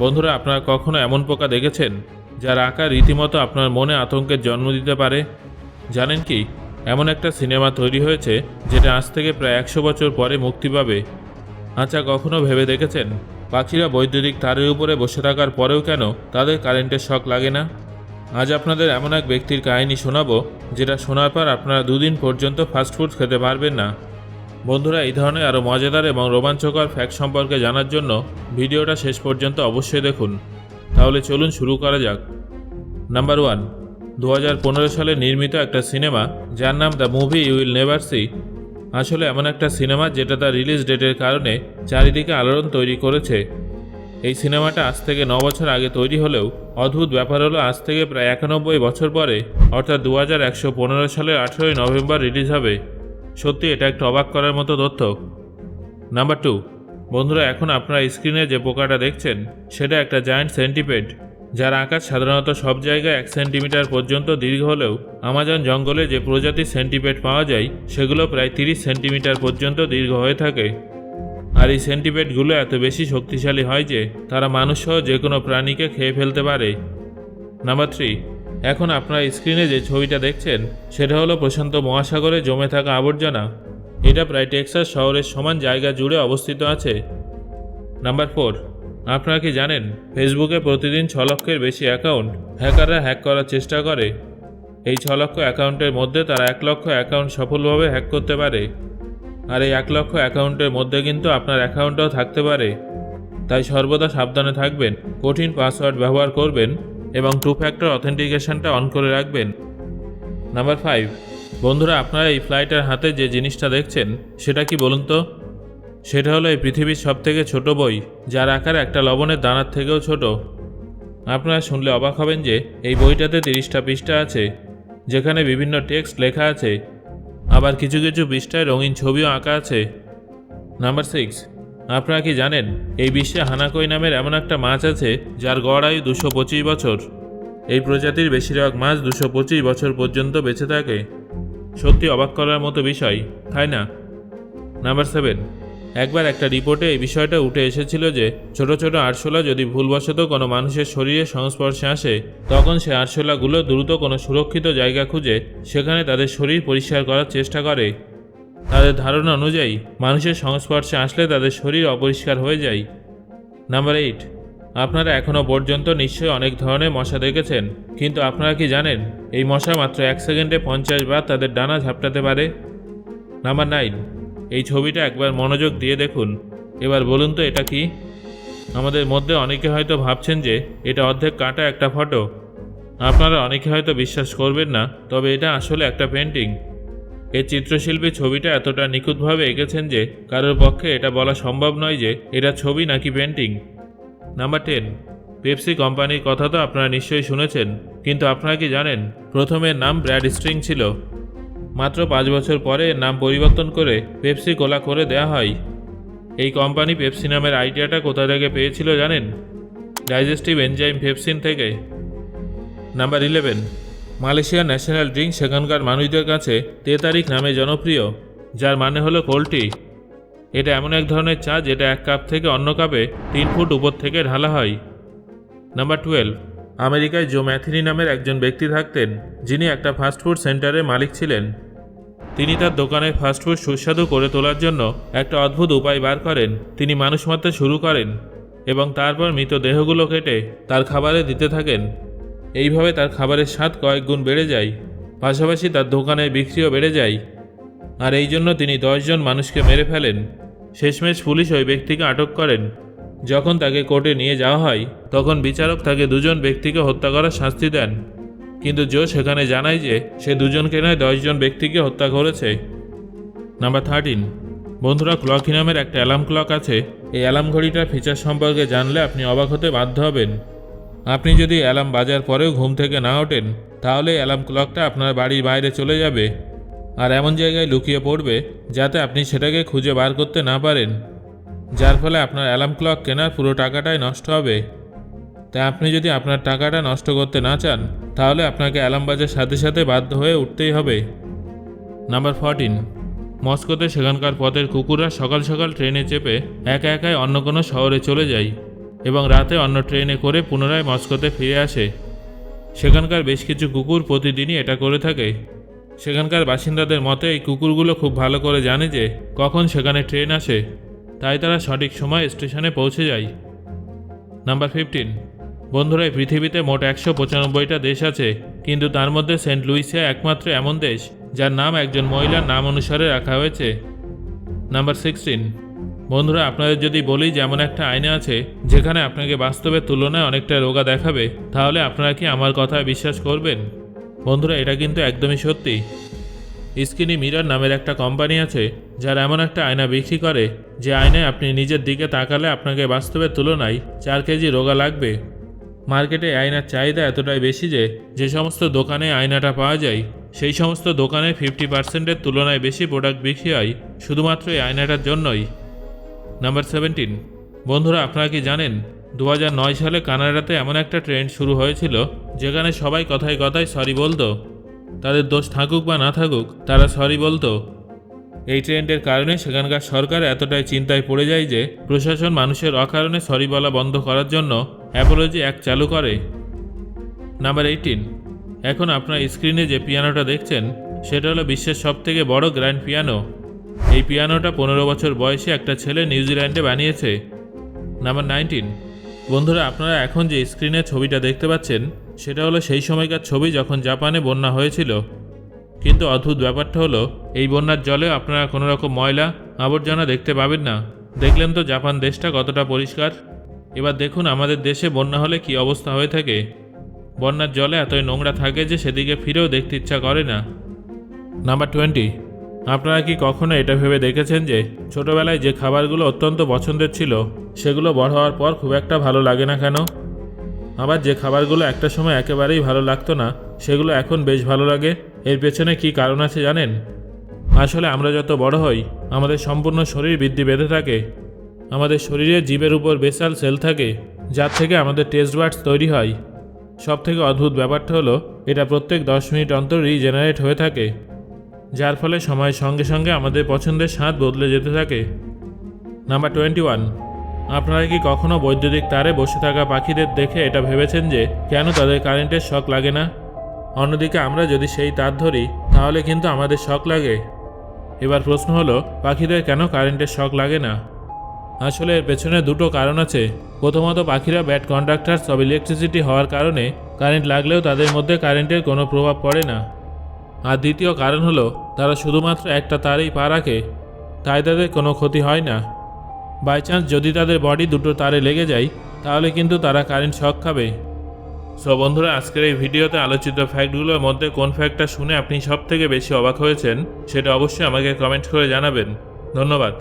বন্ধুরা, আপনারা কখনো এমন পোকা দেখেছেন যার আকার রীতিমতো আপনার মনে আতঙ্কের জন্ম দিতে পারে? জানেন কি, এমন একটা সিনেমা তৈরি হয়েছে যেটা আজ থেকে প্রায় 100 বছর পরে মুক্তি পাবে। আচ্ছা, কখনো ভেবে দেখেছেন পাখিরা বৈদ্যুতিক তারের উপরে বসে থাকার পরেও কেন তাদের কারেন্টের শক লাগে না? আজ আপনাদের এমন এক ব্যক্তির কাহিনী শোনাবো যেটা শোনার পর আপনারা 2 দিন পর্যন্ত ফাস্টফুড খেতে পারবেন না। বন্ধুরা, এই ধরনের আরও মজাদার এবং রোমাঞ্চকর ফ্যাক্ট সম্পর্কে জানার জন্য ভিডিওটা শেষ পর্যন্ত অবশ্যই দেখুন। তাহলে চলুন শুরু করা যাক। নাম্বার 1, 2015 সালে নির্মিত একটা সিনেমা যার নাম the movie you will never see. আসলে এমন একটা সিনেমা যেটা তার রিলিজ ডেটের কারণে চারিদিকে আলোড়ন তৈরি করেছে। এই সিনেমাটা আজ থেকে 9 বছর আগে তৈরি হলেও অদ্ভুত ব্যাপার হলো আজ থেকে প্রায় 91 বছর পরে, অর্থাৎ 2115 সালের 18ই নভেম্বর রিলিজ হবে। সত্যি এটা একটা অবাক করার মতো তথ্য। নাম্বার 2, বন্ধুরা, এখন আপনারা স্ক্রিনে যে পোকাটা দেখছেন সেটা একটা জায়ান্ট সেন্টিপেড, যার আকার সাধারণত সব জায়গায় 1 সেন্টিমিটার পর্যন্ত দীর্ঘ হলেও আমাজন জঙ্গলে যে প্রজাতির সেন্টিপেড পাওয়া যায় সেগুলো প্রায় 30 সেন্টিমিটার পর্যন্ত দীর্ঘ হয়ে থাকে। আর এই সেন্টিপেডগুলো এত বেশি শক্তিশালী হয় যে তারা মানুষসহ যে কোনো প্রাণীকে খেয়ে ফেলতে পারে। নাম্বার 3, এখন আপনারা স্ক্রিনে যে ছবিটা দেখছেন সেটা হলো প্রশান্ত মহাসাগরে জমে থাকা আবর্জনা। এটা প্রায় টেক্সাস শহরের সমান জায়গা জুড়ে অবস্থিত আছে। নাম্বার 4, আপনারা কি জানেন ফেসবুকে প্রতিদিন 6 লক্ষের বেশি অ্যাকাউন্ট হ্যাকাররা হ্যাক করার চেষ্টা করে। এই 6 লক্ষ অ্যাকাউন্টের মধ্যে তারা 1 লক্ষ অ্যাকাউন্ট সফলভাবে হ্যাক করতে পারে। আর এই 1 লক্ষ অ্যাকাউন্টের মধ্যে কিন্তু আপনার অ্যাকাউন্টও থাকতে পারে। তাই সর্বদা সাবধানে থাকবেন, কঠিন পাসওয়ার্ড ব্যবহার করবেন এবং 2 ফ্যাক্টর অথেন্টিকেশনটা অন করে রাখবেন। নাম্বার 5, বন্ধুরা, আপনারা এই ফ্লাইটের হাতে যে জিনিসটা দেখছেন সেটা কি বলুন তো? সেটা হলো এই পৃথিবীর সবথেকে ছোট বই, যার আকার একটা লবণের দানার থেকেও ছোট। আপনারা শুনলে অবাক হবেন যে এই বইটাতে 30টা পৃষ্ঠা আছে, যেখানে বিভিন্ন টেক্সট লেখা আছে, আবার কিছু কিছু পৃষ্ঠায় রঙিন ছবিও আঁকা আছে। নাম্বার 6, আপনারা কি জানেন এই বিশ্বে হানাকই নামের এমন একটা মাছ আছে যার গড় আয়ু 225 বছর। এই প্রজাতির বেশিরভাগ মাছ 225 বছর পর্যন্ত বেঁচে থাকে। সত্যি অবাক করার মতো বিষয়, তাই না? নাম্বার 7, একবার একটা রিপোর্টে এই বিষয়টা উঠে এসেছিল যে ছোট ছোট আরশোলা যদি ভুলবশত কোনো মানুষের শরীরের সংস্পর্শে আসে, তখন সে আরশোলাগুলো দ্রুত কোনো সুরক্ষিত জায়গা খুঁজে সেখানে তাদের শরীর পরিষ্কার করার চেষ্টা করে। তাদের ধারণা অনুযায়ী মানুষের সংস্পর্শে আসলে তাদের শরীর অপরিষ্কার হয়ে যায়। নাম্বার 8, আপনারা এখনও পর্যন্ত নিশ্চয়ই অনেক ধরনের মশা দেখেছেন, কিন্তু আপনারা কি জানেন এই মশা মাত্র 1 সেকেন্ডে 50 বার তাদের ডানা ঝাপটাতে পারে? নাম্বার 9, এই ছবিটা একবার মনোযোগ দিয়ে দেখুন। এবার বলুন তো এটা কি? আমাদের মধ্যে অনেকে হয়তো ভাবছেন যে এটা অর্ধেক কাটা একটা ফটো। আপনারা অনেকে হয়তো বিশ্বাস করবেন না, তবে এটা আসলে একটা পেন্টিং। এই চিত্রশিল্পী ছবিটা এতটা নিখুঁতভাবে এঁকেছেন যে কারোর পক্ষে এটা বলা সম্ভব নয় যে এটা ছবি নাকি পেন্টিং। নাম্বার 10, পেপসি কোম্পানির কথা তো আপনারা নিশ্চয়ই শুনেছেন, কিন্তু আপনারা কি জানেন প্রথমে নাম ব্র্যাড স্ট্রিং ছিল। মাত্র 5 বছর পরে এর নাম পরিবর্তন করে পেপসি কোলা করে দেয়া হয়। এই কোম্পানি পেপসি নামের আইডিয়াটা কোথা থেকে পেয়েছিল জানেন? ডাইজেস্টিভ এনজাইম পেপসিন থেকে। নাম্বার 11, মালয়েশিয়ার ন্যাশনাল ড্রিঙ্ক সেখানকার মানুষদের কাছে তেতারিক নামে জনপ্রিয়, যার মানে হলো কোল্ড টি। এটা এমন এক ধরনের চা যেটা 1 কাপ থেকে অন্য কাপে 3 ফুট উপর থেকে ঢালা হয়। নাম্বার 12, আমেরিকায় জো ম্যাথিনি নামের একজন ব্যক্তি থাকতেন, যিনি একটা ফাস্টফুড সেন্টারের মালিক ছিলেন। তিনি তার দোকানের ফাস্টফুড সুস্বাদু করে তোলার জন্য একটা অদ্ভুত উপায় বার করেন। তিনি মানুষ মারতে শুরু করেন এবং তারপর মৃত দেহগুলো কেটে তার খাবারে দিতে থাকেন। এইভাবে তার খাবারের স্বাদ কয়েক গুণ বেড়ে যায়, পাশাপাশি তার দোকানের বিক্রিও বেড়ে যায়। আর এই জন্য তিনি 10 জন মানুষকে মেরে ফেলেন। শেষমেশ পুলিশ ওই ব্যক্তিকে আটক করেন। যখন তাকে কোর্টে নিয়ে যাওয়া হয় তখন বিচারক তাকে 2 জন ব্যক্তিকে হত্যা করার শাস্তি দেন, কিন্তু জো সেখানে জানায় যে সে 2 জনকে নয় 10 জন ব্যক্তিকে হত্যা করেছে। নাম্বার 13, বন্ধুরা, ক্লকি নামের একটা অ্যালার্ম ক্লক আছে। এই অ্যালার্ম ঘড়িটার ফিচার সম্পর্কে জানলে আপনি অবাক হতে বাধ্য হবেন। আপনি যদি অ্যালার্ম বাজার পরেও ঘুম থেকে না ওঠেন, তাহলে অ্যালার্ম ক্লকটা আপনার বাড়ির বাইরে চলে যাবে আর এমন জায়গায় লুকিয়ে পড়বে যাতে আপনি সেটাকে খুঁজে বার করতে না পারেন, যার ফলে আপনার অ্যালার্ম ক্লক কেনার পুরো টাকাটাই নষ্ট হবে। তাই আপনি যদি আপনার টাকাটা নষ্ট করতে না চান, তাহলে আপনাকে অ্যালার্ম বাজার সাথে সাথে বাধ্য হয়ে উঠতেই হবে। নাম্বার 14, মস্কোতে সেখানকার পথের কুকুররা সকাল সকাল ট্রেনে চেপে একা একাই অন্য কোনো শহরে চলে যায়। এবং রাতে অন্য ট্রেনে করে পুনরায় মস্কোতে ফিরে আসে। সেখানকার বেশ কিছু কুকুর প্রতিদিনই এটা করে থাকে। সেখানকার বাসিন্দাদের মতে এই কুকুরগুলো খুব ভালো করে জানে যে কখন সেখানে ট্রেন আসে, তাই তারা সঠিক সময় স্টেশনে পৌঁছে যায়। নাম্বার 15। বন্ধুরা, এই পৃথিবীতে মোট 195টা দেশ আছে, কিন্তু তার মধ্যে সেন্ট লুইসিয়া একমাত্র এমন দেশ যার নাম একজন মহিলার নাম অনুসারে রাখা হয়েছে। নাম্বার 16। বন্ধুরা, আপনাদের যদি বলি যে এমন একটা আয়না আছে যেখানে আপনাকে বাস্তবের তুলনায় অনেকটা রোগা দেখাবে, তাহলে আপনারা কি আমার কথায় বিশ্বাস করবেন? বন্ধুরা, এটা কিন্তু একদমই সত্যি। স্কিনি মিরর নামের একটা কোম্পানি আছে যারা এমন একটা আয়না বিক্রি করে যে আয়নায় আপনি নিজের দিকে তাকালে আপনাকে বাস্তবের তুলনায় 4 কেজি রোগা লাগবে। মার্কেটে আয়নার চাহিদা এতটাই বেশি যে যে সমস্ত দোকানে আয়নাটা পাওয়া যায় সেই সমস্ত দোকানে 50%-এর তুলনায় বেশি প্রোডাক্ট বিক্রি হয় শুধুমাত্র এই আয়নাটার জন্যই। নাম্বার 17। বন্ধুরা, আপনারা কি জানেন 2009 সালে কানাডাতে এমন একটা ট্রেন্ড শুরু হয়েছিল যেখানে সবাই কথায় কথায় সরি বলতো। তাদের দোষ থাকুক বা না থাকুক, তারা সরি বলতো। এই ট্রেন্ডের কারণে সেখানকার সরকার এতটাই চিন্তায় পড়ে যায় যে প্রশাসন মানুষের অকারণে সরি বলা বন্ধ করার জন্য অ্যাপোলজি অ্যাক্ট চালু করে। নাম্বার 18। এখন আপনার স্ক্রিনে যে পিয়ানোটা দেখছেন সেটা হলো বিশ্বের সবথেকে বড় গ্র্যান্ড পিয়ানো। এই পিয়ানোটা 15 বছর বয়সে একটা ছেলে নিউজিল্যান্ডে বানিয়েছে। নাম্বার 19। বন্ধুরা, আপনারা এখন যে স্ক্রিনে ছবিটা দেখতে পাচ্ছেন সেটা হলো সেই সময়কার ছবি যখন জাপানে বন্যা হয়েছিল। কিন্তু অদ্ভুত ব্যাপারটা হলো এই বন্যার জলেও আপনারা কোনো রকম ময়লা আবর্জনা দেখতে পাবেন না। দেখলেন তো জাপান দেশটা কতটা পরিষ্কার। এবার দেখুন আমাদের দেশে বন্যা হলে কি অবস্থা হয়ে থাকে। বন্যার জলে এতই নোংরা থাকে যে সেদিকে ফিরেও দেখতে ইচ্ছা করে না। নাম্বার 20। আপনারা কি কখনো এটা ভেবে দেখেছেন যে ছোটবেলায় যে খাবারগুলো অত্যন্ত পছন্দের ছিল সেগুলো বড় হওয়ার পর খুব একটা ভালো লাগে না কেন? আবার যে খাবারগুলো একটা সময় একেবারেই ভালো লাগতো না সেগুলো এখন বেশ ভালো লাগে, এর পেছনে কি কারণ আছে জানেন? আসলে আমরা যত বড় হই আমাদের সম্পূর্ণ শরীর বৃদ্ধি পেতে থাকে। আমাদের শরীরে জিভের উপর বেসাল সেল থাকে যার থেকে আমাদের টেস্ট বাডস তৈরি হয়। সবথেকে অদ্ভুত ব্যাপারটা হলো এটা প্রত্যেক 10 মিনিট অন্তর রিজেনারেট হয়ে থাকে, যার ফলে সময়ের সঙ্গে সঙ্গে আমাদের পছন্দের স্বাদ বদলে যেতে থাকে। নাম্বার 21। আপনারা কি কখনো বৈদ্যুতিক তারে বসে থাকা পাখিদের দেখে এটা ভেবেছেন যে কেন তাদের কারেন্টের শক লাগে না? অন্যদিকে আমরা যদি সেই তার ধরি তাহলে কিন্তু আমাদের শক লাগে। এবার প্রশ্ন হলো পাখিদের কেন কারেন্টের শক লাগে না? আসলে এর পেছনে দুটো কারণ আছে। প্রথমত, পাখিরা ব্যাড কন্ডাক্টরস অব ইলেকট্রিসিটি হওয়ার কারণে কারেন্ট লাগলেও তাদের মধ্যে কারেন্টের কোনো প্রভাব পড়ে না। আর দ্বিতীয় কারণ হলো তারা শুধুমাত্র একটা তারেই পা রাখে, তাই তাদের কোনো ক্ষতি হয় না। বাই চান্স যদি তাদের বডি দুটো তারে লেগে যায় তাহলে কিন্তু তারা কারেন্ট শক খাবে। সো বন্ধুরা, আজকের এই ভিডিওতে আলোচিত ফ্যাক্টগুলোর মধ্যে কোন ফ্যাক্টটা শুনে আপনি সব থেকে বেশি অবাক হয়েছেন সেটা অবশ্যই আমাকে কমেন্ট করে জানাবেন। ধন্যবাদ।